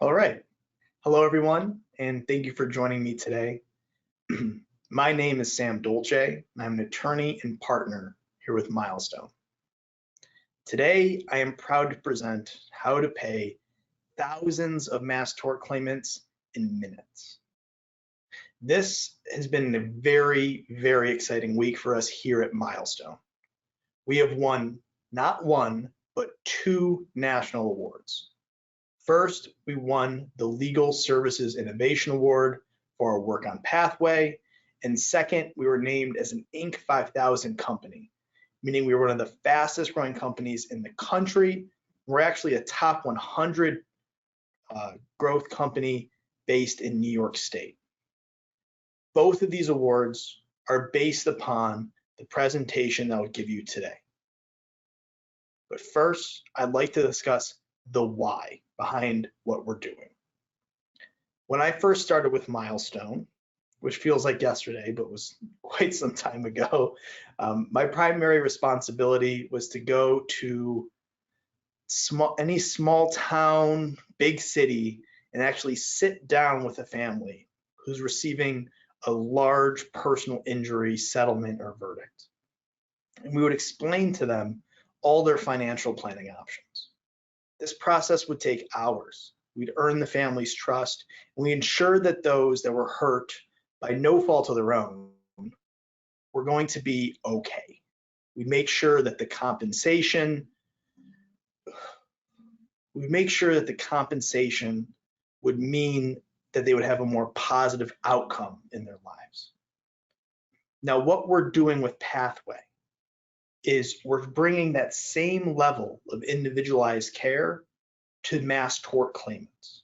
All right. Hello, everyone, and thank you for joining me today. My name is Sam Dolce, and I'm an attorney and partner here with Milestone. Today, I am proud to present how to pay thousands of mass tort claimants in minutes. This has been a very, very exciting week for us here at Milestone. We have won not one, but two national awards. First, we won the Legal Services Innovation Award for our work on Pathway. And second, we were named as an Inc. 5000 company, meaning we were one of the fastest growing companies in the country. We're actually a top 100 growth company based in New York State. Both of these awards are based upon the presentation that I'll give you today. But first, I'd like to discuss the why behind what we're doing. When I first started with Milestone, which feels like yesterday, but was quite some time ago, my primary responsibility was to go to any small town, big city, and actually sit down with a family who's receiving a large personal injury settlement or verdict. And we would explain to them all their financial planning options. This process would take hours. We'd earn the family's trust, and we ensured that those that were hurt by no fault of their own were going to be okay. We'd make sure that the compensation would mean that they would have a more positive outcome in their lives. Now, what we're doing with Pathway is we're bringing that same level of individualized care to mass tort claimants.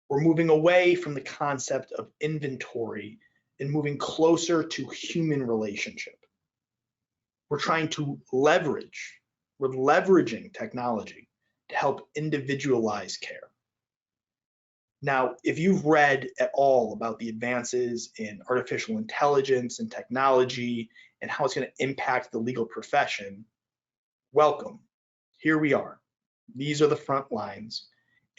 We're moving away from the concept of inventory and moving closer to human relationship. We're leveraging technology to help individualize care. Now, if you've read at all about the advances in artificial intelligence and technology and how it's going to impact the legal profession, welcome. Here we are. These are the front lines,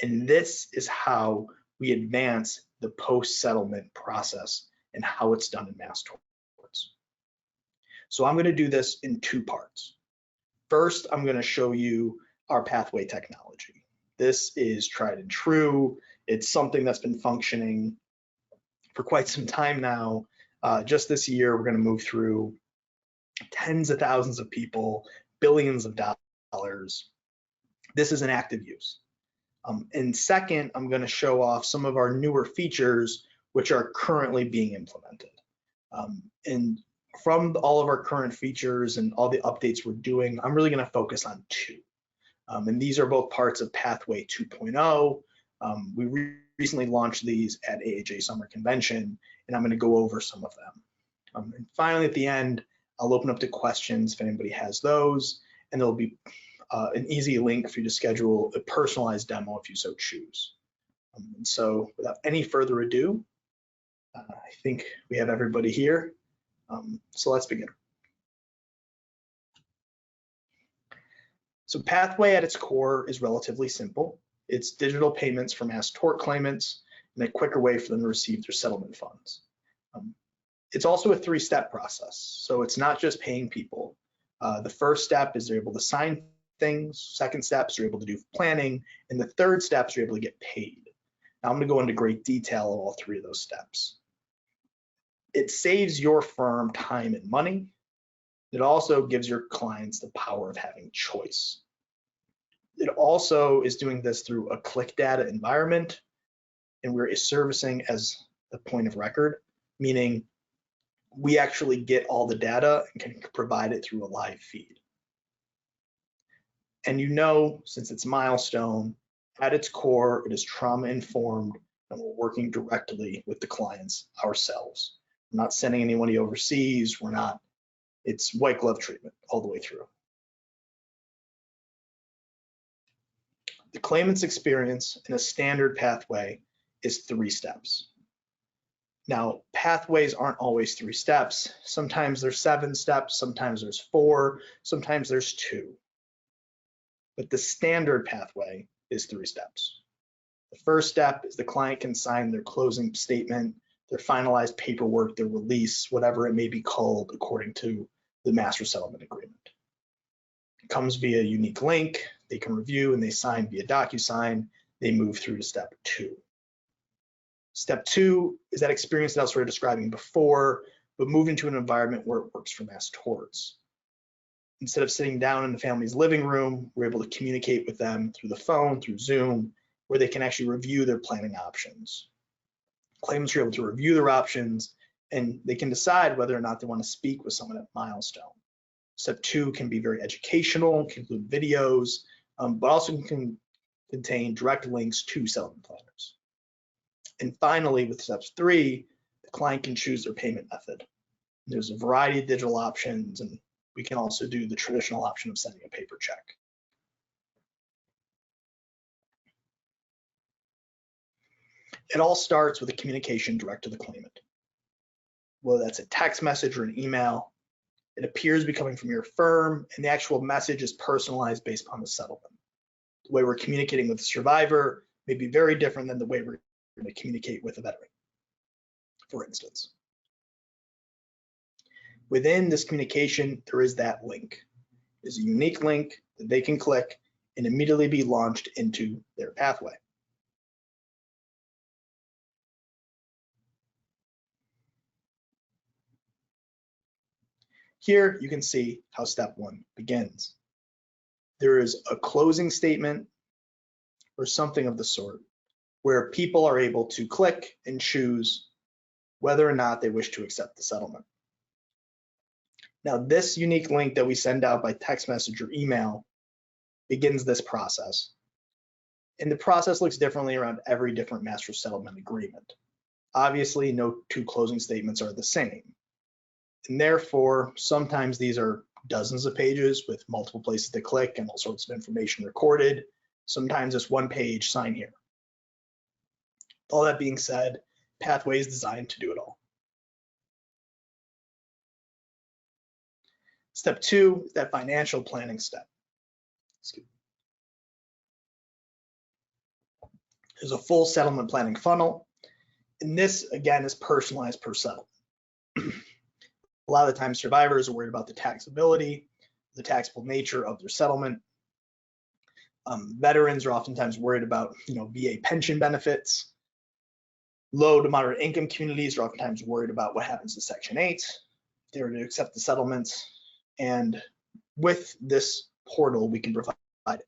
and this is how we advance the post-settlement process and how it's done in mass torts. So I'm going to do this in two parts. First, I'm going to show you our Pathway technology. This is tried and true. It's something that's been functioning for quite some time now. Just this year, we're going to move through tens of thousands of people, billions of dollars. This is an active use. And second, I'm going to show off some of our newer features which are currently being implemented. And from all of our current features and all the updates we're doing, I'm really going to focus on two. And these are both parts of Pathway 2.0. We recently launched these at AHA Summer Convention, and I'm going to go over some of them. And finally, at the end, I'll open up to questions if anybody has those, and there'll be an easy link for you to schedule a personalized demo if you so choose. And so without any further ado, I think we have everybody here. So let's begin. So Pathway at its core is relatively simple. It's digital payments for mass tort claimants and a quicker way for them to receive their settlement funds. It's also a three-step process. So it's not just paying people. The first step is they're able to sign things. Second steps are able to do planning. And the third steps are able to get paid. Now I'm going to go into great detail of all three of those steps. It saves your firm time and money. It also gives your clients the power of having choice. It also is doing this through a click data environment, and we're servicing as the point of record, meaning we actually get all the data and can provide it through a live feed. And you know, since it's Milestone, at its core, it is trauma informed, and we're working directly with the clients ourselves. We're not sending anybody overseas. It's white glove treatment all the way through. The claimant's experience in a standard pathway is 3 steps. Now, pathways aren't always 3 steps. Sometimes there's 7 steps, sometimes there's 4, sometimes there's 2. But the standard pathway is 3 steps. The first step is the client can sign their closing statement, their finalized paperwork, their release, whatever it may be called according to the master settlement agreement. It comes via a unique link. They can review and they sign via DocuSign. They move through to step 2. Step 2 is that experience that I was sort of describing before, but move into an environment where it works for mass torts. Instead of sitting down in the family's living room, we're able to communicate with them through the phone, through Zoom, where they can actually review their planning options. Claimants are able to review their options and they can decide whether or not they want to speak with someone at Milestone. Step 2 can be very educational, can include videos, but also can contain direct links to settlement planners. And finally, with step 3, the client can choose their payment method. There's a variety of digital options, and we can also do the traditional option of sending a paper check. It all starts with a communication direct to the claimant. Whether that's a text message or an email, it appears to be coming from your firm, and the actual message is personalized based upon the settlement. The way we're communicating with the survivor may be very different than the way we're going to communicate with a veteran, for instance. Within this communication, there is that link. It's a unique link that they can click and immediately be launched into their pathway. Here you can see how step 1 begins. There is a closing statement or something of the sort where people are able to click and choose whether or not they wish to accept the settlement. Now, this unique link that we send out by text message or email begins this process. And the process looks differently around every different master settlement agreement. Obviously, no 2 closing statements are the same. And therefore, sometimes these are dozens of pages with multiple places to click and all sorts of information recorded. Sometimes it's 1 page, sign here. All that being said, Pathway is designed to do it all. Step 2 is that financial planning step. There's a full settlement planning funnel, and this again is personalized per settlement. A lot of the time, survivors are worried about the taxability, the taxable nature of their settlement. Veterans are oftentimes worried about, VA pension benefits. Low to moderate income communities are oftentimes worried about what happens to Section 8 if they were to accept the settlements. And with this portal, we can provide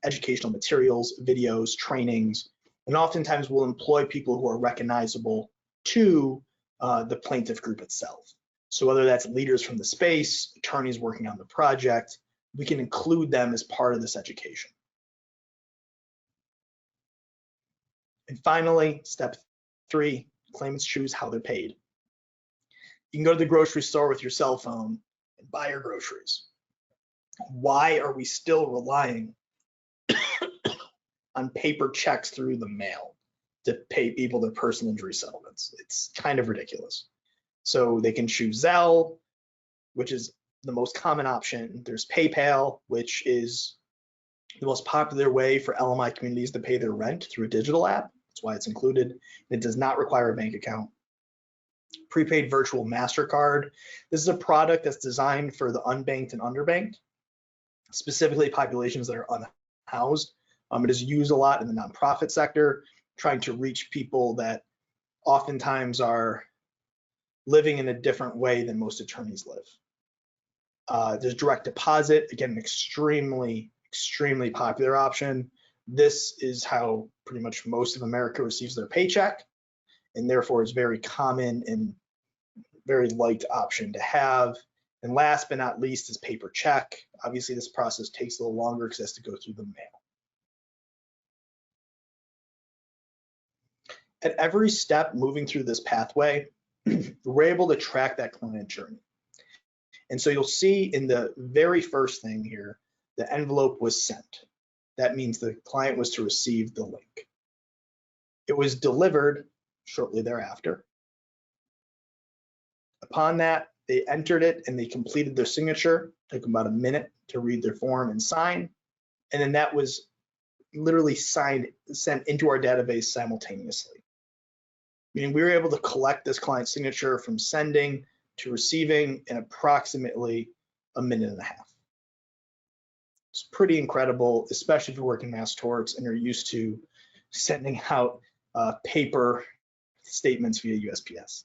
educational materials, videos, trainings, and oftentimes we'll employ people who are recognizable to the plaintiff group itself. So whether that's leaders from the space, attorneys working on the project, we can include them as part of this education. And finally, step 3, claimants choose how they're paid. You can go to the grocery store with your cell phone and buy your groceries. Why are we still relying on paper checks through the mail to pay people their personal injury settlements? It's kind of ridiculous. So they can choose Zelle, which is the most common option. There's PayPal, which is the most popular way for LMI communities to pay their rent through a digital app. That's why it's included. It does not require a bank account. Prepaid virtual MasterCard. This is a product that's designed for the unbanked and underbanked, specifically populations that are unhoused. It is used a lot in the nonprofit sector, trying to reach people that oftentimes are living in a different way than most attorneys live. There's direct deposit, again, an extremely popular option. This is how pretty much most of America receives their paycheck, and therefore it's very common and very liked option to have. And last but not least is paper check. Obviously, this process takes a little longer because it has to go through the mail. At every step moving through this pathway, we're able to track that client journey. And so you'll see in the very first thing here, the envelope was sent. That means the client was to receive the link. It was delivered shortly thereafter. Upon that, they entered it and they completed their signature. It took about a minute to read their form and sign. And then that was literally sent into our database simultaneously. Meaning we were able to collect this client signature from sending to receiving in approximately a minute and a half. It's pretty incredible, especially if you're working mass torts and you're used to sending out paper statements via USPS.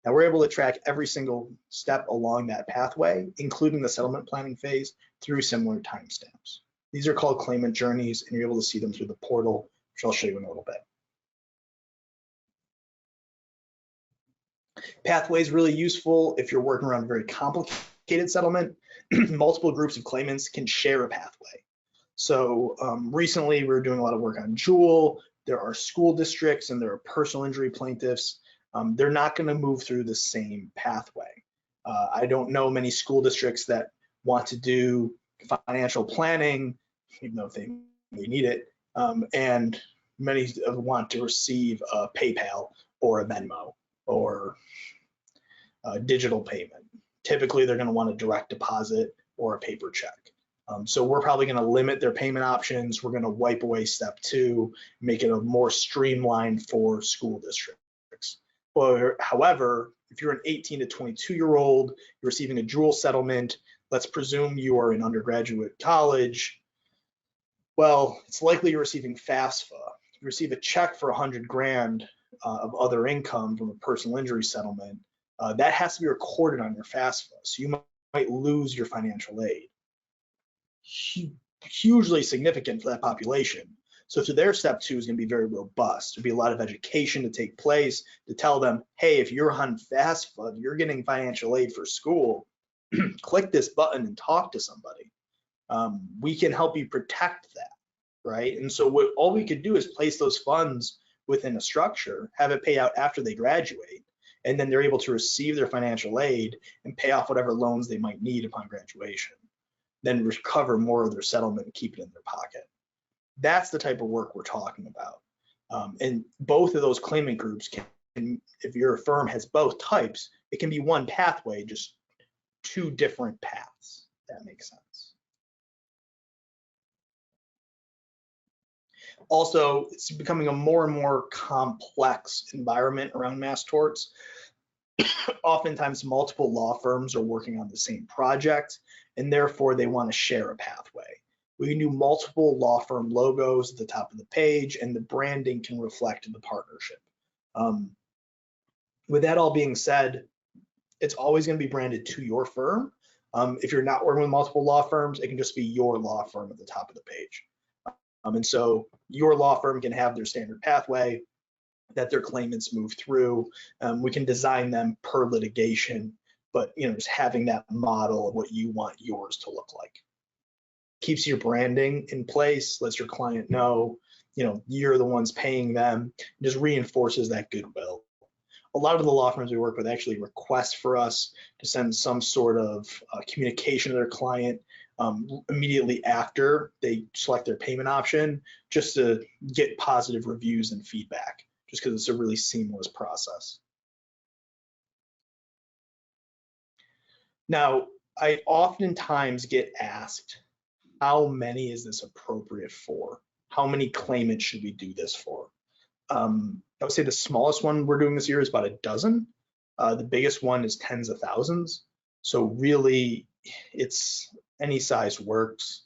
Now we're able to track every single step along that pathway, including the settlement planning phase, through similar timestamps. These are called claimant journeys, and you're able to see them through the portal, which I'll show you in a little bit. Pathway is really useful if you're working around a very complicated settlement. Multiple groups of claimants can share a pathway. So recently we were doing a lot of work on Jewel. There are school districts and there are personal injury plaintiffs. They're not going to move through the same pathway. I don't know many school districts that want to do financial planning, even though they need it, and many want to receive a PayPal or a Venmo or a digital payment. Typically, they're going to want a direct deposit or a paper check. So we're probably going to limit their payment options. We're going to wipe away step 2, make it a more streamlined for school districts. However, if you're an 18 to 22-year-old, you're receiving a Jewel settlement, let's presume you are in undergraduate college, well, it's likely you're receiving FAFSA. If you receive a check for 100 grand of other income from a personal injury settlement, that has to be recorded on your FAFSA. So you might lose your financial aid. Hugely significant for that population. So their step 2 is going to be very robust. There'll be a lot of education to take place to tell them, hey, if you're on FAFSA, you're getting financial aid for school, click this button and talk to somebody. We can help you protect that, right? And so all we could do is place those funds within a structure, have it pay out after they graduate, and then they're able to receive their financial aid and pay off whatever loans they might need upon graduation, then recover more of their settlement and keep it in their pocket. That's the type of work we're talking about. And both of those claimant groups can, if your firm has both types, it can be one pathway, just 2 different paths. If that makes sense. Also, it's becoming a more and more complex environment around mass torts. Oftentimes, multiple law firms are working on the same project, and therefore they want to share a pathway. We can do multiple law firm logos at the top of the page, and the branding can reflect the partnership. With that all being said, it's always going to be branded to your firm. If you're not working with multiple law firms, it can just be your law firm at the top of the page. And so your law firm can have their standard pathway that their claimants move through. We can design them per litigation, but just having that model of what you want yours to look like. Keeps your branding in place, lets your client know, you're the ones paying them, just reinforces that goodwill. A lot of the law firms we work with actually request for us to send some sort of communication to their client immediately after they select their payment option, just to get positive reviews and feedback, just because it's a really seamless process. Now, I oftentimes get asked, how many is this appropriate for? How many claimants should we do this for? I would say the smallest one we're doing this year is about a dozen. The biggest one is tens of thousands. So really, it's any size works.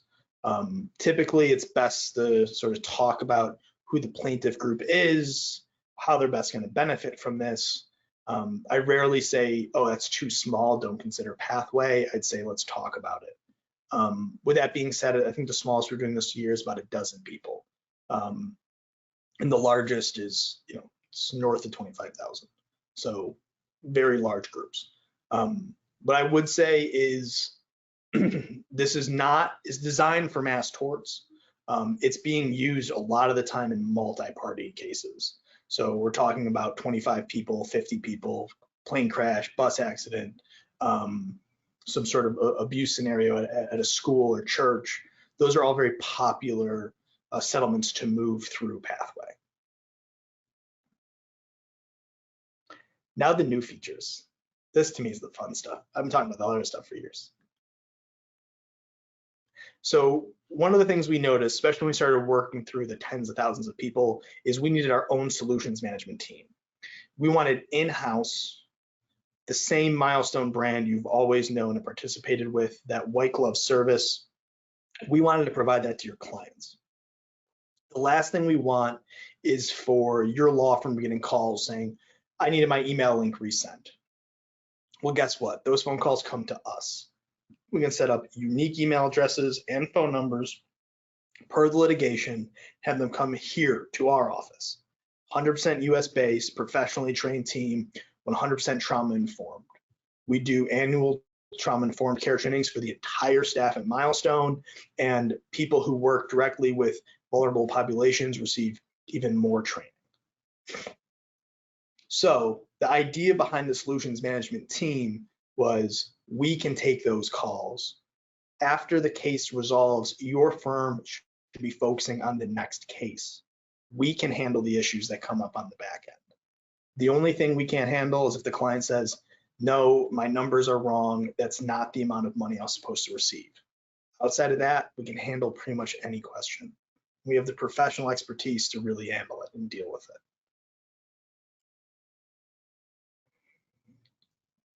Typically, it's best to sort of talk about who the plaintiff group is, how they're best going to benefit from this. I rarely say, oh, that's too small, don't consider pathway. I'd say, let's talk about it. With that being said, I think the smallest we're doing this year is about a dozen people. And the largest is, it's north of 25,000. So very large groups. What I would say is this is designed for mass torts. It's being used a lot of the time in multi-party cases. So we're talking about 25 people, 50 people, plane crash, bus accident, some sort of abuse scenario at a school or church. Those are all very popular settlements to move through pathway. Now the new features. This to me is the fun stuff. I've been talking about the other stuff for years. So one of the things we noticed, especially when we started working through the tens of thousands of people, is we needed our own solutions management team. We wanted in-house, the same Milestone brand you've always known and participated with, that white glove service. We wanted to provide that to your clients. The last thing we want is for your law firm getting calls saying, I needed my email link resent. Well, guess what? Those phone calls come to us. We can set up unique email addresses and phone numbers per the litigation, have them come here to our office. 100% US based, professionally trained team, 100% trauma informed. We do annual trauma informed care trainings for the entire staff at Milestone, and people who work directly with vulnerable populations receive even more training. So the idea behind the solutions management team was we can take those calls. After the case resolves, your firm should be focusing on the next case. We can handle the issues that come up on the back end. The only thing we can't handle is if the client says, no, my numbers are wrong, that's not the amount of money I was supposed to receive. Outside of that, we can handle pretty much any question. We have the professional expertise to really handle it and deal with it.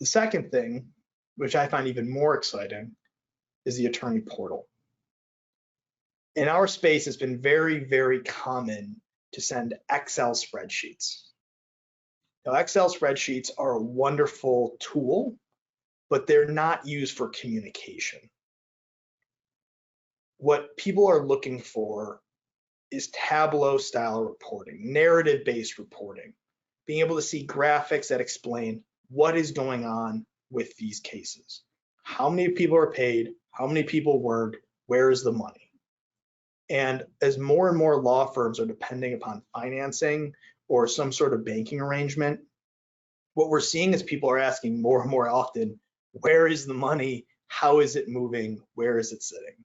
The second thing, which I find even more exciting, is the attorney portal. In our space, it's been very, very common to send Excel spreadsheets. Now, Excel spreadsheets are a wonderful tool, but they're not used for communication. What people are looking for is Tableau style reporting, narrative-based reporting, being able to see graphics that explain what is going on with these cases. How many people are paid? How many people weren't? Where is the money? And as more and more law firms are depending upon financing or some sort of banking arrangement, what we're seeing is people are asking more and more often, where is the money? How is it moving? Where is it sitting?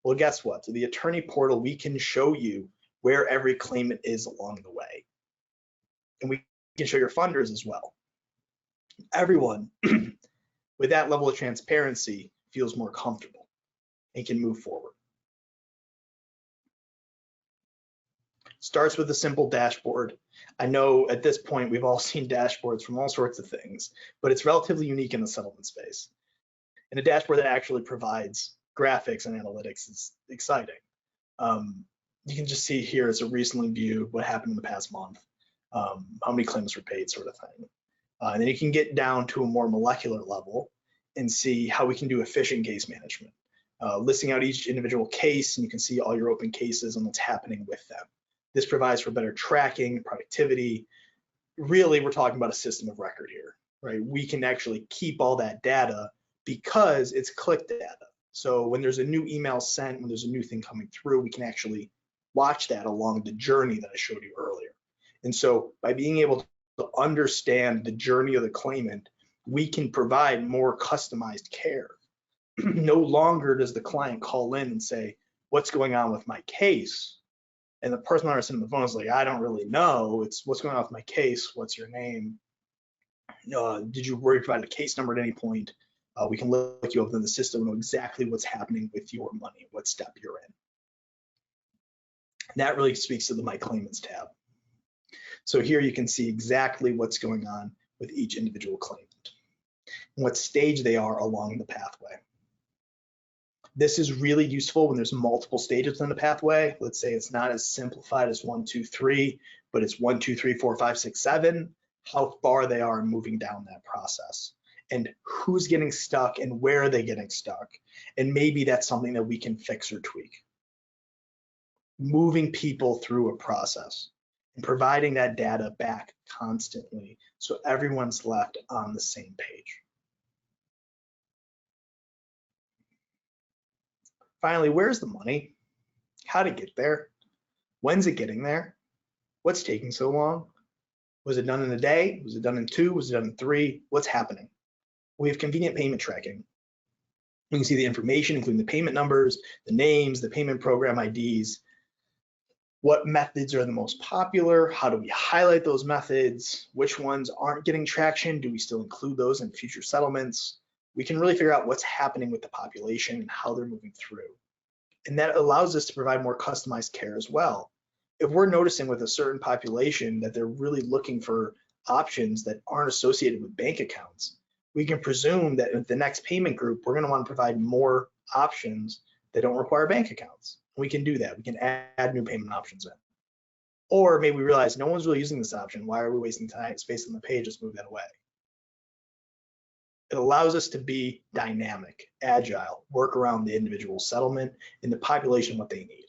Well, guess what? Through the attorney portal, we can show you where every claimant is along the way. And we can show your funders as well. Everyone with that level of transparency feels more comfortable and can move forward. Starts with a simple dashboard. I know at this point we've all seen dashboards from all sorts of things, but it's relatively unique in the settlement space. And a dashboard that actually provides graphics and analytics is exciting. You can just see here as a recently viewed what happened in the past month, how many claims were paid, sort of thing. And then you can get down to a more molecular level and see how we can do efficient case management, listing out each individual case, and you can see all your open cases and what's happening with them. This provides for better tracking, productivity. Really, we're talking about a system of record here, right? We can actually keep all that data because it's click data. So when there's a new email sent, when there's a new thing coming through, we can actually watch that along the journey that I showed you earlier. And so by being able to understand the journey of the claimant, we can provide more customized care. No longer does the client call in and say, what's going on with my case? And the person on the phone is like, I don't really know. It's what's going on with my case? What's your name? Did you provide a case number at any point? We can look you up in the system and know exactly what's happening with your money, what step you're in. And that really speaks to the My Claimants tab. So here you can see exactly what's going on with each individual claimant and what stage they are along the pathway. This is really useful when there's multiple stages in the pathway. Let's say it's not as simplified as 1, 2, 3, but it's 1, 2, 3, 4, 5, 6, 7, how far they are moving down that process and who's getting stuck and where are they getting stuck. And maybe that's something that we can fix or tweak. Moving people through a process and providing that data back constantly so everyone's left on the same page. Finally, where's the money? How to get there? When's it getting there? What's taking so long? Was it done in a day? Was it done in 2? Was it done in 3? What's happening? We have convenient payment tracking. You can see the information, including the payment numbers, the names, the payment program IDs, what methods are the most popular, how do we highlight those methods, which ones aren't getting traction, do we still include those in future settlements? We can really figure out what's happening with the population and how they're moving through. And that allows us to provide more customized care as well. If we're noticing with a certain population that they're really looking for options that aren't associated with bank accounts, we can presume that with the next payment group, we're going to want to provide more options that don't require bank accounts. We can do that. We can add new payment options in. Or maybe we realize no one's really using this option. Why are we wasting time, space on the page? Just move that away. It allows us to be dynamic, agile, work around the individual settlement and the population what they need.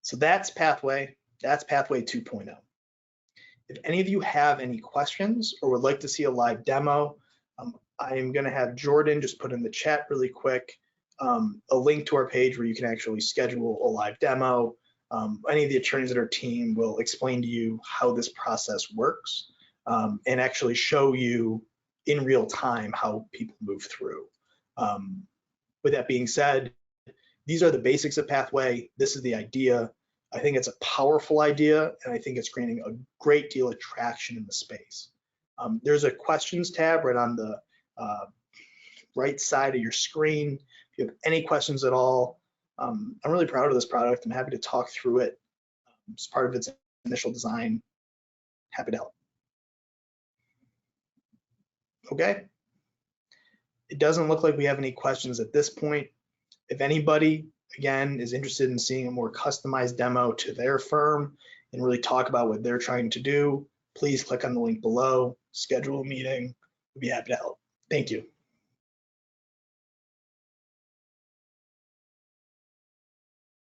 So that's Pathway 2.0. If any of you have any questions or would like to see a live demo, I am going to have Jordan just put in the chat really quick a link to our page where you can actually schedule a live demo. Any of the attorneys at our team will explain to you how this process works and actually show you in real time how people move through. With that being said, these are the basics of Pathway. This is the idea. I think it's a powerful idea, and I think it's gaining a great deal of traction in the space. There's a questions tab right on the right side of your screen. If you have any questions at all, I'm really proud of this product. I'm happy to talk through it. It's part of its initial design. Happy to help. Okay. It doesn't look like we have any questions at this point. If anybody, again, is interested in seeing a more customized demo to their firm and really talk about what they're trying to do, please click on the link below, schedule a meeting. We'd be happy to help. Thank you.